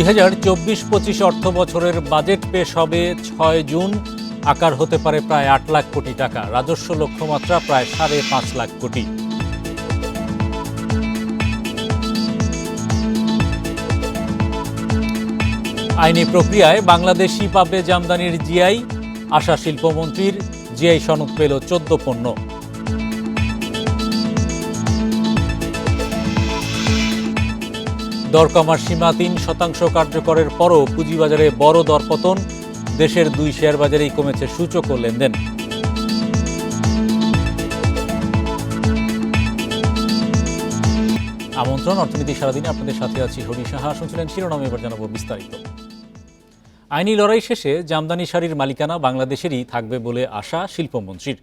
2024-25 অর্থ বছরের বাজেট পেশ হবে 6 জুন। আকার হতে পারে প্রায় 8 লাখ কোটি টাকা। রাজস্ব লক্ষ্যমাত্রা প্রায় 5.5 লাখ কোটি। আইনি প্রক্রিয়ায় বাংলাদেশই পাবে জামদানির জিআই। আশা শিল্পমন্ত্রীর, জিআই সনদ পেল 14 পণ্য। দর কমার সীমা 3% কার্যকরের পরও পুঁজিবাজারে বড় দরপতন। দেশের 2 শেয়ার বাজারেই কমেছে সূচক ও লেনদেন। আমন্ত্রণ অর্থনীতি সারাদিনে আপনাদের সাথে আছি হরি সাহা। শুনছিলেন শিরোনাম, এবার জানাবো বিস্তারিত। আইনি লড়াই শেষে জামদানি শাড়ির মালিকানা বাংলাদেশেরই থাকবে বলে আশা শিল্পমন্ত্রীর।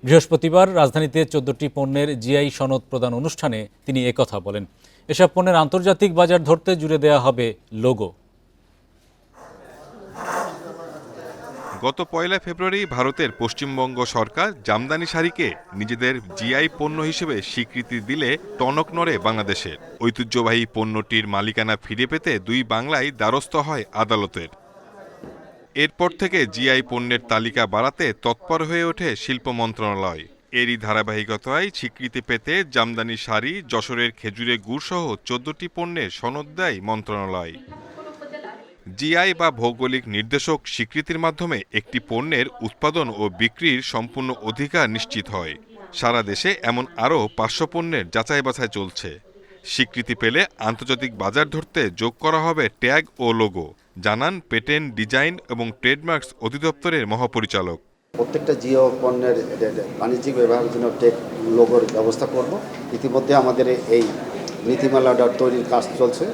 বৃহস্পতিবার রাজধানীতে 14টি পণ্যের জিআই সনদ প্রদান অনুষ্ঠানে তিনি একথা বলেন। এসব পণ্যের আন্তর্জাতিক বাজার ধরতে জুড়ে দেওয়া হবে লোগো। গত 1 ফেব্রুয়ারি ভারতের পশ্চিমবঙ্গ সরকার জামদানি শাড়িকে নিজেদের জিআই পণ্য হিসেবে স্বীকৃতি দিলে টনক নড়ে বাংলাদেশের। ঐতিহ্যবাহী পণ্যটির মালিকানা ফিরে পেতে 2 বাংলায় দ্বারস্থ হয় আদালতের। এরপর থেকে জিআই পণ্যের তালিকা বাড়াতে তৎপর হয়ে ওঠে শিল্প মন্ত্রণালয়। এরই ধারাবাহিকতায় স্বীকৃতি পেতে জামদানি শাড়ি, যশোরের খেজুরে গুড় সহ 14টি পণ্যের সনদ দেয় মন্ত্রণালয়। জিআই বা ভৌগোলিক নির্দেশক স্বীকৃতির মাধ্যমে একটি পণ্যের উৎপাদন ও বিক্রির সম্পূর্ণ অধিকার নিশ্চিত হয়। সারা দেশে এমন আরও 500 পণ্যের যাচাই বাছাই চলছে। স্বীকৃতি পেলে আন্তর্জাতিক বাজার ধরতে যোগ করা হবে ট্যাগ ও লোগো, জানান পেটেন্ট, ডিজাইন এবং ট্রেডমার্কস অধিদপ্তরের মহাপরিচালক। প্রত্যেকটা জিও পণ্যের বাণিজ্যিক ব্যবহারের জন্য ট্যাগ লোগোর ব্যবস্থা করব। ইতিমধ্যে আমাদের এই নীতিমালা তৈরির কাজ চলছে।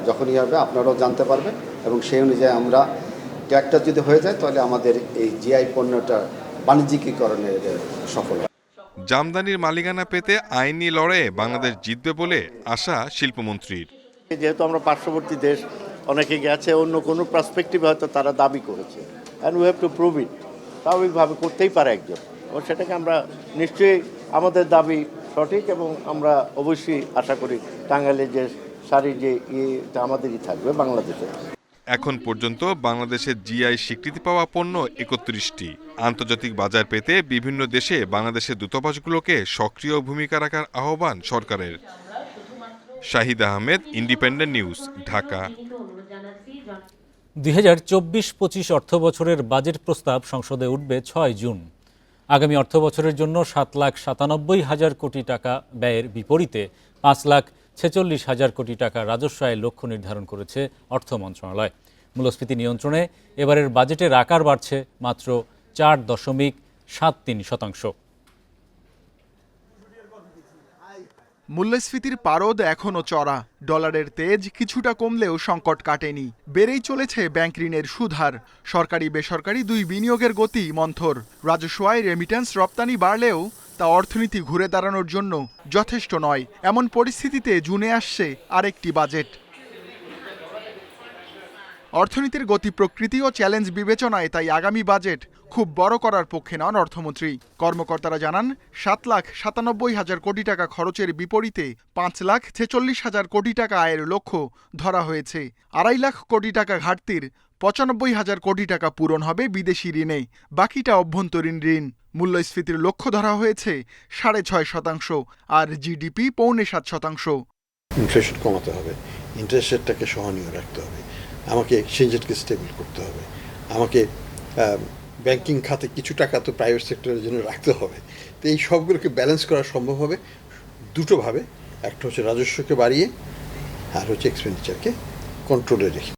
যখনই হবে আপনারাও জানতে পারবেন এবং সেই অনুযায়ী আমরা ট্যাগটা যদি হয়ে যায় তাহলে আমাদের এই জিআই পণ্যটা বাণিজ্যিকীকরণে সফল হবে। জামদানির মালিকানা পেতে আইনি লড়াইয়ে বাংলাদেশ জিতবে বলে আশা শিল্পমন্ত্রীর। যেহেতু আমরা পার্শ্ববর্তী দেশ, অনেকে গেছে অন্য কোনো পার্সপেক্টিভে হয়তো তারা দাবি করেছে, and we have to prove ইট। স্বাভাবিকভাবে করতেই পারে একজন, এবং সেটাকে আমরা নিশ্চয়ই আমাদের দাবি সঠিক এবং আমরা অবশ্যই আশা করি টাঙ্গাইলের যে শাড়ি যে এটা আমাদেরই থাকবে বাংলাদেশে। এখন পর্যন্ত বাংলাদেশের জিআই স্বীকৃতি পাওয়া পণ্য 31টি। আন্তর্জাতিক বাজার পেতে বিভিন্ন দেশে বাংলাদেশের দূতাবাসগুলোকে সক্রিয় ভূমিকা রাখার আহ্বান সরকারের। Shahid Ahmed, independent news, Dhaka. 2024-25 অর্থ বছরের বাজেট প্রস্তাব সংসদে উঠবে 6 জুন। আগামী অর্থ বছরের জন্য 7,97,000 কোটি টাকা ব্যয়ের বিপরীতে 5,46,000 কোটি টাকা রাজস্ব আয়ের লক্ষ্য নির্ধারণ করেছে অর্থ মন্ত্রণালয়। মূল্যস্ফীতি নিয়ন্ত্রণে এবারের বাজেটের আকার বাড়ছে মাত্র 4.73%। মূল্যস্ফীতির পারদ এখনও চড়া। ডলারের তেজ কিছুটা কমলেও সংকট কাটেনি। বেড়েই চলেছে ব্যাংক ঋণের সুদহার। সরকারি বেসরকারি 2 বিনিয়োগের গতি মন্থর। রাজস্ব আয়, রেমিট্যান্স, রপ্তানি বাড়লেও তা অর্থনীতি ঘুরে দাঁড়ানোর জন্য যথেষ্ট নয়। এমন পরিস্থিতিতে জুনে আসছে আরেকটি বাজেট। অর্থনীতির গতি প্রকৃতি ও চ্যালেঞ্জ বিবেচনায় তাই আগামী বাজেট খুব বড় করার পক্ষে নন অর্থমন্ত্রী। কর্মকর্তারা জানান 7,97,000 কোটি টাকা খরচের বিপরীতে 5,46,000 কোটি টাকা আয়ের লক্ষ্য ধরা হয়েছে। 2.5 লাখ কোটি টাকা ঘাটতির 95,000 কোটি টাকা পূরণ হবে বিদেশি ঋণে, বাকিটা অভ্যন্তরীণ ঋণ। মূল্যস্ফীতির লক্ষ্য ধরা হয়েছে 6.5%, আর জিডিপি 6.25%। ইনফ্লেশন কমাতে হবে, ইন্টারেস্ট রেটটাকে সহনীয় রাখতে হবে, আমাকে এক্সচেঞ্জ রেটকে স্টেবল করতে হবে, আমাকে ব্যাংকিং খাতে কিছু টাকা তো প্রাইভেট সেক্টরের জন্য রাখতে হবে। তো এই সবগুলোকে ব্যালেন্স করা সম্ভব হবে দুটোভাবে। একটা হচ্ছে রাজস্বকে বাড়িয়ে, আর হচ্ছে এক্সপেন্ডিচারকে কন্ট্রোলে রেখে।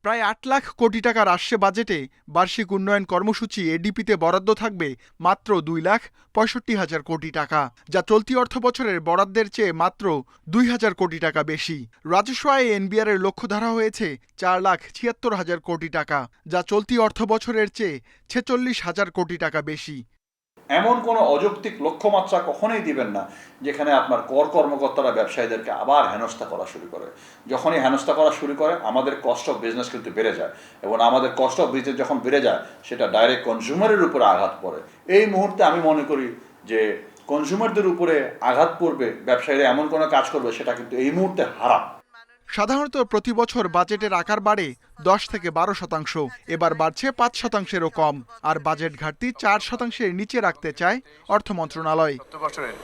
প্রায় 8 লাখ কোটি টাকার আসছে বাজেটে বার্ষিক উন্নয়ন কর্মসূচি এডিপিতে বরাদ্দ থাকবে মাত্র 2,65,000 কোটি টাকা, যা চলতি অর্থ বছরের বরাদ্দের চেয়ে মাত্র 2,000 কোটি টাকা বেশি। রাজস্ব আয়ে এনবিআর এর লক্ষ্য ধরা হয়েছে 4,76,000 কোটি টাকা, যা চলতি অর্থ বছরের চেয়ে 46,000 কোটি টাকা বেশি। এমন কোনো অযৌক্তিক লক্ষ্যমাত্রা কখনোই দিবেন না যেখানে আপনার কর্মকর্তারা ব্যবসায়ীদেরকে আবার হেনস্থা করা শুরু করে। যখনই হেনস্থা করা শুরু করে আমাদের কস্ট অফ বিজনেস কিন্তু বেড়ে যায়, এবং আমাদের কস্ট অফ বিজনেস যখন বেড়ে যায় সেটা ডাইরেক্ট কনজিউমারের উপরে আঘাত পড়ে। এই মুহূর্তে আমি মনে করি যে কনজিউমারদের উপরে আঘাত পড়বে, ব্যবসায়ীরা এমন কোনো কাজ করবে সেটা কিন্তু এই মুহূর্তে হারাম। সাধারণত প্রতি বছর বাজেটের আকার বাড়ে 10 থেকে 12%। এবার বাড়ছে 5%-এরও কম। আর বাজেট ঘাটতি 4%-এর নিচে রাখতে চায় অর্থ মন্ত্রণালয়। বছরের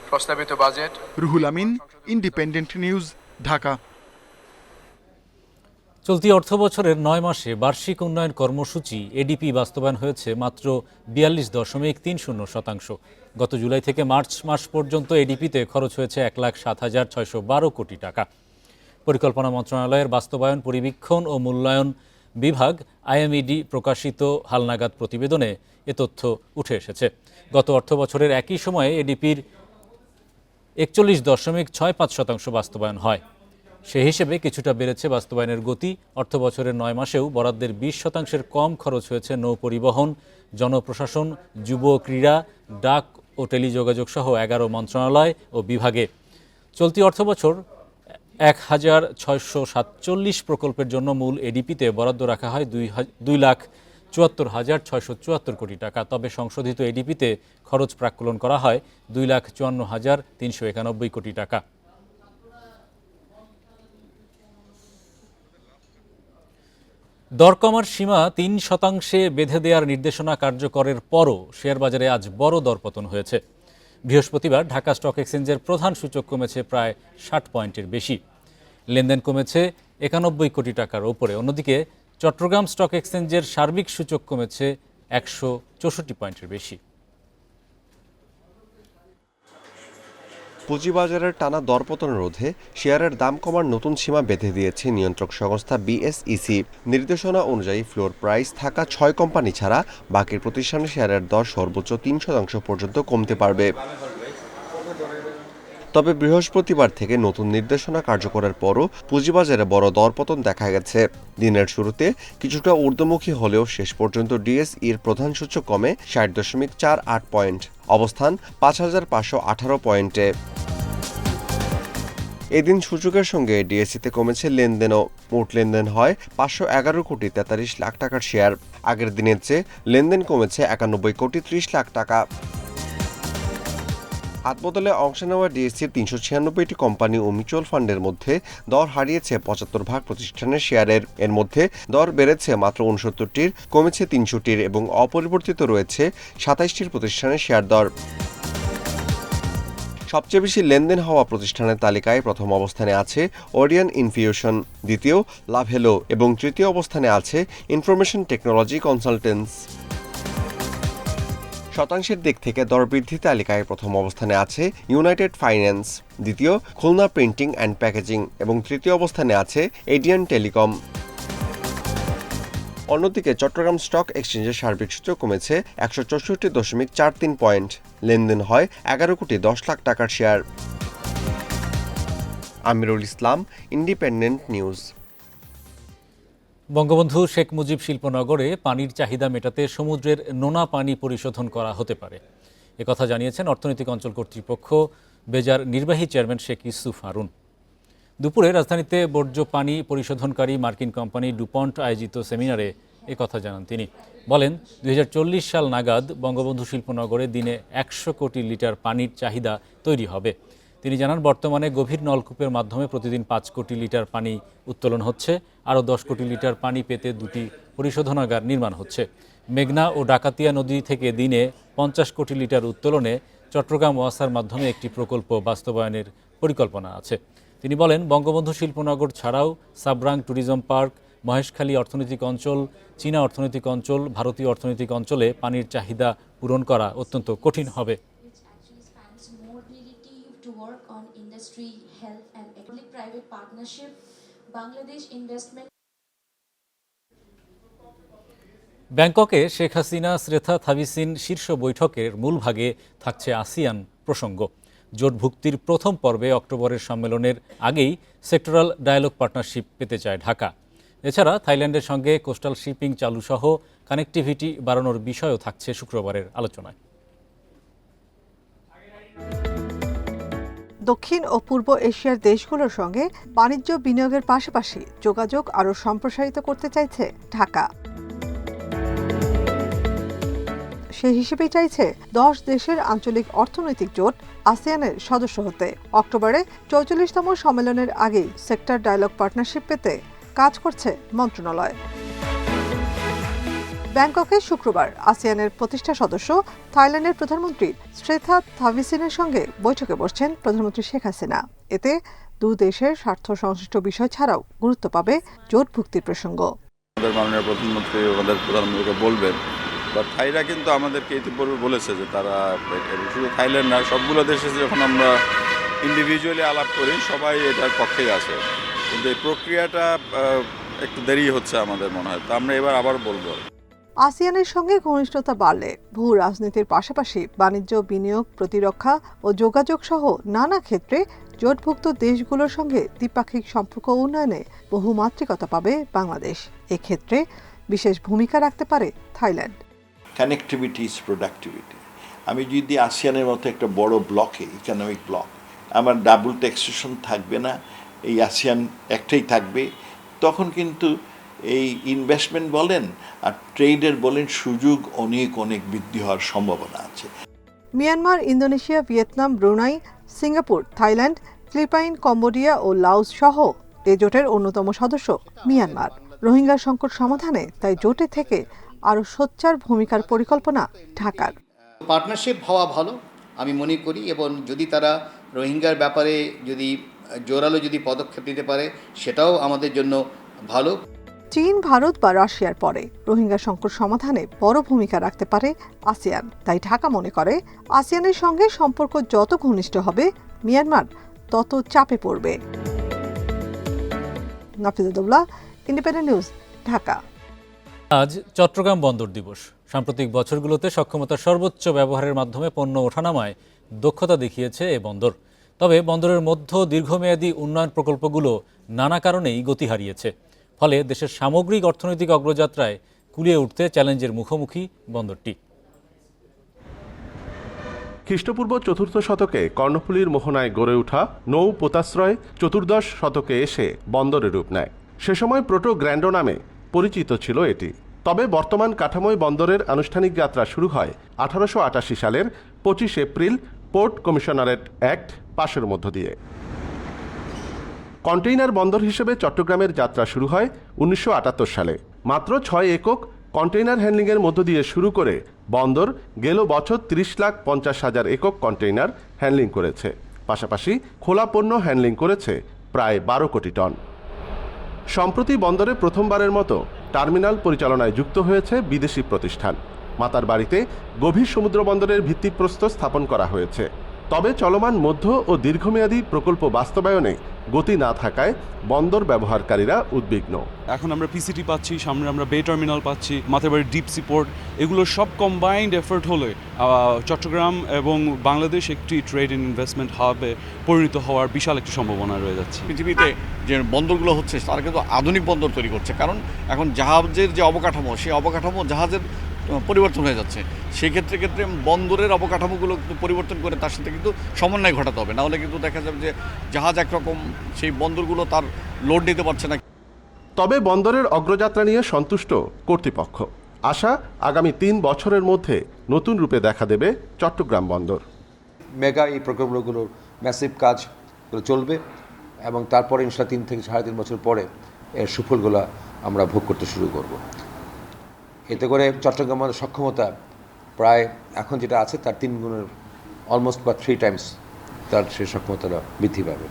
প্রস্তাবিত budget. Ruhul Amin, independent news, Dhaka. চলতি অর্থবছরের 9 মাসে বার্ষিক উন্নয়ন কর্মসূচি এডিপি বাস্তবায়ন হয়েছে মাত্র 42.30%। গত জুলাই থেকে মার্চ মাস পর্যন্ত এডিপিতে খরচ হয়েছে 1,07,612 কোটি টাকা। পরিকল্পনা মন্ত্রণালয়ের বাস্তবায়ন পরিবীক্ষণ ও মূল্যায়ন বিভাগ আইএমইডি প্রকাশিত হালনাগাদ প্রতিবেদনে এ তথ্য উঠে এসেছে। গত অর্থবছরের একই সময়ে এডিপির 41.65% বাস্তবায়ন হয়। সে হিসেবে কিছুটা বেড়েছে বাস্তবায়নের গতি। অর্থবছরের 9 মাসেও বরাদ্দের 20%-এর কম খরচ হয়েছে নৌ পরিবহন, জনপ্রশাসন, যুব ক্রীড়া, ডাক ও টেলিযোগাযোগ সহ 11 মন্ত্রণালয় ও বিভাগে। চলতি অর্থবছর 1,647 প্রকল্পের জন্য মূল এডিপিতে বরাদ্দ রাখা হয় 2,74,674 কোটি টাকা। তবে সংশোধিত এডিপিতে খরচ প্রাক্কলন করা হয় 2,54,391 কোটি টাকা। দর কমার সীমা 3% বেঁধে দেওয়ার নির্দেশনা কার্যকরের পরও শেয়ার বাজারে আজ বড় দরপতন হয়েছে। বৃহস্পতিবার ঢাকা স্টক এক্সচেঞ্জের প্রধান সূচক কমেছে প্রায় 60 পয়েন্টের বেশি। লেনদেন কমেছে 91 কোটি টাকার ওপরে। অন্যদিকে চট্টগ্রাম স্টক এক্সচেঞ্জের সার্বিক সূচক কমেছে 164 পয়েন্টের বেশি। পুঁজিবাজারের টানা দরপতন রোধে শেয়ারের দাম কমার নতুন সীমা বেঁধে দিয়েছে নিয়ন্ত্রক সংস্থা বিএসইসি। নির্দেশনা অনুযায়ী ফ্লোর প্রাইস থাকা 6 কোম্পানি ছাড়া বাকি প্রতিষ্ঠানের শেয়ারের দর সর্বোচ্চ 3% পর্যন্ত কমতে পারবে। তবে বৃহস্পতিবার থেকে নতুন নির্দেশনা কার্যকরের পরও পুঁজিবাজারে বড় দরপতন দেখা গেছে। দিনের শুরুতে কিছুটা ঊর্ধ্বমুখী হলেও শেষ পর্যন্ত ডিএসইর প্রধান সূচক কমে 60.48 পয়েন্ট, অবস্থান 5,518 পয়েন্টে। এদিন সূচকের সঙ্গে ডিএসইতে কমেছে লেনদেনও। মোট লেনদেন হয় 511 কোটি 43 লাখ টাকার শেয়ার। আগের দিনের চেয়ে লেনদেন কমেছে 91 কোটি 30 লাখ টাকা। হাতবদলে অংশ নেওয়া ডিএসসির 396টি কোম্পানি ও মিউচুয়াল ফান্ডের মধ্যে দর হারিয়েছে 75 প্রতিষ্ঠানের শেয়ারের। এর মধ্যে দর বেড়েছে মাত্র 69টির, কমেছে 300টির এবং অপরিবর্তিত রয়েছে 27টির প্রতিষ্ঠানের শেয়ার দর। সবচেয়ে বেশি লেনদেন হওয়া প্রতিষ্ঠানের তালিকায় প্রথম অবস্থানে আছে ওরিয়ন ইনফিউশন, দ্বিতীয় লাভেলো এবং তৃতীয় অবস্থানে আছে ইনফরমেশন টেকনোলজি কনসালটেন্টস। শতাংশের দিক থেকে দর বৃদ্ধি তালিকায় প্রথম অবস্থানে আছে ইউনাইটেড ফাইন্যান্স, দ্বিতীয় খুলনা প্রিন্টিং অ্যান্ড প্যাকেজিং এবং তৃতীয় অবস্থানে আছে এডিয়ান টেলিকম। অন্যদিকে চট্টগ্রাম স্টক এক্সচেঞ্জের সার্বিক সূচক কমেছে 164.43 পয়েন্ট। লেনদেন হয় 11 কোটি 10 লাখ টাকার share. Amirul Islam, independent news. Bangabandhu Sheikh Mujib শিল্পনগরে পানির চাহিদা মেটাতে সমুদ্রের নোনা পানি পরিশোধন করা হতে পারে, একথা জানিয়েছেন অর্থনৈতিক অঞ্চল কর্তৃপক্ষ বেজার নির্বাহী চেয়ারম্যান শেখ ইউসুফ হারুন। দুপুরে রাজধানীতে বর্জ্য পানি পরিশোধনকারী মার্কিন কোম্পানি ডুপন্ট আয়োজিত সেমিনারে একথা জানান তিনি। বলেন, 2040 সাল নাগাদ বঙ্গবন্ধু শিল্পনগরে দিনে 100 কোটি লিটার পানির চাহিদা তৈরি হবে। তিনি জানান, বর্তমানে গভীর নলকূপের মাধ্যমে প্রতিদিন 5 কোটি লিটার পানি উত্তোলন হচ্ছে। আরও 10 কোটি লিটার পানি পেতে 2টি পরিশোধনাগার নির্মাণ হচ্ছে। মেঘনা ও ডাকাতিয়া নদী থেকে দিনে 50 কোটি লিটার উত্তোলনে চট্টগ্রাম ওয়াসার মাধ্যমে একটি প্রকল্প বাস্তবায়নের পরিকল্পনা আছে। তিনি বলেন, বঙ্গবন্ধু শিল্পনগর ছাড়াও সাবরাং ট্যুরিজম পার্ক, মহেশখালী অর্থনৈতিক অঞ্চল, চীনা অর্থনৈতিক অঞ্চল, ভারতীয় অর্থনৈতিক অঞ্চলে পানির চাহিদা পূরণ করা অত্যন্ত কঠিন হবে। ব্যাংককে শেখ হাসিনা শ্রেথা থাবিসিন শীর্ষ বৈঠকের মূল ভাগে থাকছে আসিয়ান প্রসঙ্গ। জোটভুক্তির প্রথম পর্বে অক্টোবরের সম্মেলনের আগেই সেক্টরাল ডায়ালগ পার্টনারশিপ পেতে চায় ঢাকা। এছাড়া থাইল্যান্ডের সঙ্গে কোস্টাল শিপিং চালুসহ কানেক্টিভিটি বাড়ানোর বিষয়ও থাকছে শুক্রবারের আলোচনায়। দক্ষিণ ও পূর্ব এশিয়ার দেশগুলোর সঙ্গে বাণিজ্য বিনিয়োগের পাশাপাশি যোগাযোগ আরও সম্প্রসারিত করতে চাইছে ঢাকা। সে হিসেবেই চাইছে 10 দেশের আঞ্চলিক অর্থনৈতিক জোট আসিয়ানের সদস্য হতে। অক্টোবরে 44তম সম্মেলনের আগেই সেক্টর ডায়ালগ পার্টনারশিপ পেতে কাজ করছে মন্ত্রণালয়। ব্যাংককে শুক্রবার আসিয়ানের প্রতিষ্ঠা সদস্য থাইল্যান্ডের প্রধানমন্ত্রী শ্রেথা থাভিসিনের সঙ্গে বৈঠকে বসছেন প্রধানমন্ত্রী শেখ হাসিনা। এতে দুই দেশের স্বার্থ সংশ্লিষ্ট বিষয় ছাড়াও গুরুত্ব পাবে জোটভুক্তির প্রসঙ্গ। আমাদের মাননীয় প্রধানমন্ত্রী আমাদের প্রধানমন্ত্রীকে বলবেন, বা থাইরা কিন্তু আমাদেরকে ইতিপূর্বে বলেছে যে তারা শুধু থাইল্যান্ড না, সবগুলো দেশে যখন আমরা ইন্ডিভিজুয়ালি আলাপ করি সবাই এটার পক্ষেই আছে, কিন্তু এই প্রক্রিয়াটা একটু দেরি হচ্ছে আমাদের মনে হয়। তো আমরা এবার আবার বলবো, আসিয়ানের সঙ্গে ঘনিষ্ঠতা বাড়লে ভূ রাজনীতির পাশাপাশি বাণিজ্য, বিনিয়োগ, প্রতিরক্ষা ও যোগাযোগ সহ নানা ক্ষেত্রে জোটভুক্ত দেশগুলোর সঙ্গে দ্বিপাক্ষিক সম্পর্ক উন্নয়নে বহুমাত্রিকতা পাবে বাংলাদেশ। এক্ষেত্রে বিশেষ ভূমিকা রাখতে পারে থাইল্যান্ড। Connectivity is productivity. আমি যদি আসিয়ানের মতো একটা বড় ব্লকে, ইকোনমিক ব্লক, আমার ডাবল ট্যাক্সেশন থাকবে না, এই আসিয়ান একটাই থাকবে, তখন কিন্তু এই ইনভেস্টমেন্ট বলেন আর ট্রেডের বলেন সুযোগ অনেক অনেক বৃদ্ধি হওয়ার সম্ভাবনা আছে। Myanmar, Indonesia, Vietnam, Brunei, Singapore, Thailand, Philippines, Cambodia ও লাওস সহ এ জোটের অন্যতম সদস্য মিয়ানমার। রোহিঙ্গা সংকট সমাধানে তাই জোটে থেকে আরও সোচ্চার ভূমিকার পরিকল্পনা ঢাকার। পার্টনারশিপ হওয়া ভালো আমি মনে করি, এবং যদি তারা রোহিঙ্গার ব্যাপারে যদি জোরালো পদক্ষেপ নিতে পারে সেটাও আমাদের জন্য ভালো। চীন, ভারত বা রাশিয়ার পরে রোহিঙ্গা সংকট সমাধানে বড় ভূমিকা রাখতে পারে আসিয়ান। তাই ঢাকা মনে করে আসিয়ানের সঙ্গে সম্পর্ক যত ঘনিষ্ঠ হবে মিয়ানমার তত চাপে পড়বে। নাফিজুদ্দৌলা, ইন্ডিপেন্ডেন্ট নিউজ, ঢাকা। আজ চট্টগ্রাম বন্দর দিবস। সাম্প্রতিক বছরগুলোতে সক্ষমতার সর্বোচ্চ ব্যবহারের মাধ্যমে পণ্য ওঠানামায় দক্ষতা দেখিয়েছে এ বন্দর। তবে বন্দরের মধ্যে দীর্ঘমেয়াদী উন্নয়ন প্রকল্পগুলো নানা কারণেই গতি হারিয়েছে। ফলে দেশের সামগ্রিক অর্থনৈতিক অগ্রযাত্রায় কুলিয়ে উঠতে চ্যালেঞ্জের মুখোমুখি বন্দরটি। খ্রিস্টপূর্ব 4র্থ শতকে কর্ণফুলীর মোহনায় গড়ে ওঠা নৌ পোতাশ্রয় 14দশ শতকে এসে বন্দরে রূপ নেয়। সে সময় প্রোটো গ্র্যান্ডো নামে পরিচিত ছিল এটি। তবে বর্তমান কাঠামোয় বন্দরের আনুষ্ঠানিক যাত্রা শুরু হয় 1888 সালের 25 এপ্রিল পোর্ট কমিশনারেট অ্যাক্ট পাশের মধ্য দিয়ে। কন্টেইনার বন্দর হিসেবে চট্টগ্রামের যাত্রা শুরু হয় 1978 সালে। মাত্র 6 একক কন্টেইনার হ্যান্ডলিংয়ের মধ্য দিয়ে শুরু করে বন্দর গেল বছর 30,50,000 একক কন্টেইনার হ্যান্ডলিং করেছে। পাশাপাশি খোলা পণ্য হ্যান্ডলিং করেছে প্রায় 12 কোটি টন। সম্প্রতি বন্দরে প্রথমবারের মতো টার্মিনাল পরিচালনায় যুক্ত হয়েছে বিদেশি প্রতিষ্ঠান। মাতার বাড়িতে গভীর সমুদ্র বন্দরের ভিত্তিপ্রস্তর স্থাপন করা হয়েছে। তবে চলমান মধ্য ও দীর্ঘমেয়াদী প্রকল্প বাস্তবায়নে গতি না থাকায় বন্দর ব্যবহারকারীরা উদ্বিগ্ন। এখন আমরা পিসিটি পাচ্ছি, সামনে আমরা বে টার্মিনাল পাচ্ছি, মাথাবাড়ি ডিপ সি পোর্ট, এগুলো সব কম্বাইন্ড এফোর্ট হলে চট্টগ্রাম এবং বাংলাদেশ একটি ট্রেড অ্যান্ড ইনভেস্টমেন্ট হাবে পরিণত হওয়ার বিশাল একটি সম্ভাবনা রয়ে যাচ্ছে। পৃথিবীতে যে বন্দরগুলো হচ্ছে তারা কিন্তু আধুনিক বন্দর তৈরি করছে, কারণ এখন জাহাজের যে অবকাঠামো সেই অবকাঠামো জাহাজের পরিবর্তন হয়ে যাচ্ছে। সেই ক্ষেত্রে বন্দরের অবকাঠামোগুলো পরিবর্তন করে তার সাথে কিন্তু সমন্বয় ঘটাতে হবে, নাহলে কিন্তু দেখা যাবে যে জাহাজ একরকম, সেই বন্দরগুলো তার লোড নিতে পারছে না। তবে বন্দরের অগ্রযাত্রা নিয়ে সন্তুষ্ট কর্তৃপক্ষ। আশা আগামী 3 বছরের মধ্যে নতুন রূপে দেখা দেবে চট্টগ্রাম বন্দর। মেগা এই প্রকল্পগুলোর ম্যাসিভ কাজ চলবে এবং তারপরে ইনশাআল্লাহ 3 থেকে 3.5 বছর পরে এর সুফলগুলো আমরা ভোগ করতে শুরু করব। এতে করে চট্টগ্রামের সক্ষমতা প্রায় এখন যেটা আছে তার 3 গুণের অলমোস্ট বা 3 টাইমস তার সেই সক্ষমতাটা বৃদ্ধি পাবে।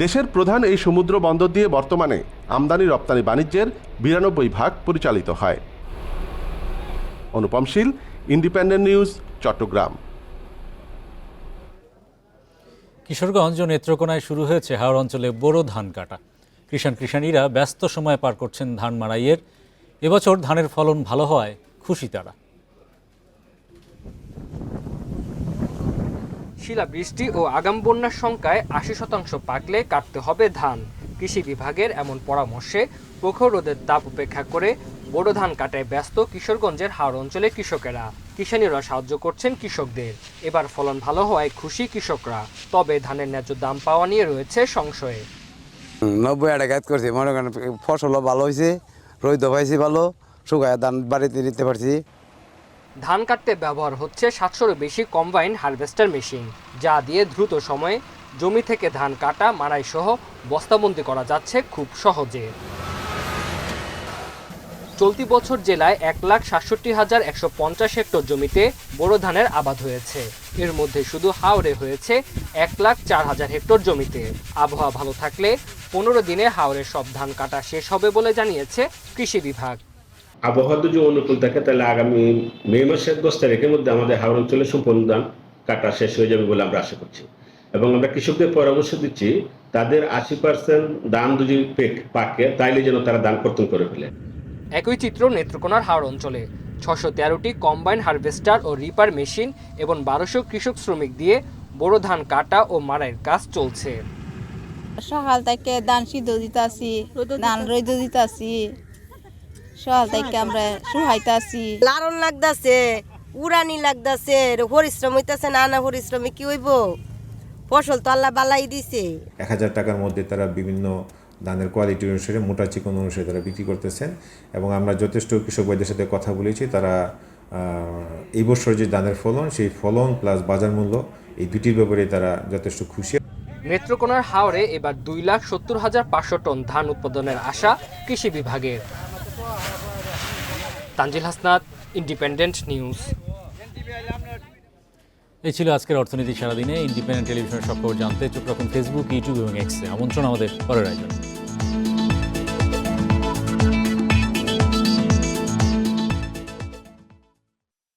দেশের প্রধান এই সমুদ্র বন্দর দিয়ে বর্তমানে আমদানি রপ্তানি বাণিজ্যের 92% পরিচালিত হয়। অনুপম শীল, ইন্ডিপেন্ডেন্ট নিউজ, চট্টগ্রাম। কিশোরগঞ্জ ও নেত্রকোনায় শুরু হয়েছে হাওড় অঞ্চলে বোরো ধান কাটা। কৃষাণীরা ব্যস্ত সময় পার করছেন ধান মাড়াইয়ের। এবছর ধানের ফলন ভালো হওয়ায় খুশি তারা। শিলাবৃষ্টি ও আগাম বন্যার শঙ্কায় 80% পাকলে কাটতে হবে ধান। কৃষি বিভাগের এমন পরামর্শে প্রখর রোদের তাপ উপেক্ষা করে বোরো ধান কাটায় ব্যস্ত কিশোরগঞ্জের হাওড় অঞ্চলের কৃষকেরা। কিষাণীরা সাহায্য করছেন কৃষকদের। এবার ফলন ভালো হওয়ায় খুশি কৃষকরা। তবে ধানের ন্যায্য দাম পাওয়া নিয়ে রয়েছে সংশয়ে। 90 টাকা করছি, মনে করেন ফসলও ভালো হয়েছে, রোদ পাইছি ভালো, শুকায় ধান বাড়িতে নিতে পারছি। ধান কাটতে ব্যবহার হচ্ছে 700-এরও বেশি কম্বাইন হারভেস্টার মেশিন, যা দিয়ে দ্রুত সময়ে জমি থেকে ধান কাটা, মাড়াই সহ বস্তাবন্দি করা যাচ্ছে খুব সহজে। চলতি বছর জেলায় 1,67,150 হেক্টর জমিতে বোরো ধানের আবাদ হয়েছে। এর মধ্যে শুধু হাওরে হয়েছে 1,04,000 হেক্টর জমিতে। আবহাওয়া ভালো থাকলে 15 দিনে হাওরের সব ধান কাটা শেষ হবে বলে জানিয়েছে কৃষি বিভাগ। আবহাওয়া যদি অনুকূল থাকে তাহলে আগামী মে মাসের 10 তারিখের মধ্যে আমাদের হাওর অঞ্চলে সম্পূর্ণ ধান কাটা শেষ হয়ে যাবে বলে আমরা আশা করছি, এবং আমরা কৃষকদের পরামর্শ দিচ্ছি তাদের 80% ধান যদি পাকে তাইলে যেন তারা ধান কর্তন করে ফেলে। একই চিত্র নেত্রকোনার হাওর অঞ্চলে 613টি কম্বাইন হারভেস্টার ও রিপার মেশিন এবং 1200 কৃষক শ্রমিক দিয়ে বোরো ধান কাটা ও মাড়াইয়ের কাজ চলছে। সকাল থেকে ধান সিদ্ধ দিতেছি, ধান রইদ দিতেছি, সকাল থেকে আমরা শুহাইতেছি। লারণ লাগতেছে, উড়ানি লাগতেছে, পরিশ্রম হইতেছে, নানা পরিশ্রমে কি হইব, ফসল তো আল্লাহ বালাই দিছে। 1000 টাকার মধ্যে তারা বিভিন্ন ধানের কোয়ালিটি অনুসারে, মোটা চিকন অনুসারে তারা বিক্রি করতেছেন, এবং আমরা যথেষ্ট কৃষক ভাইদের সাথে কথা বলেছি। তারা এই বছর যে ধানের ফলন, সেই ফলন প্লাস বাজার মূল্য, এই দুটির ব্যাপারে তারা যথেষ্ট খুশি। নেত্রকোনার হাওরে এবার 2,70,500 টন ধান উৎপাদনের আশা কৃষি বিভাগের। Tanzil Hasnat, independent news. এই ছিল আজকের অর্থনীতি সারাদিনে। ইন্ডিপেন্ডেন্ট টেলিভিশনের সব খবর জানতে চোখ রাখুন ফেসবুক, ইউটিউব এবং এক্সে। আমন্ত্রণ আমাদের পরের আয়োজনে।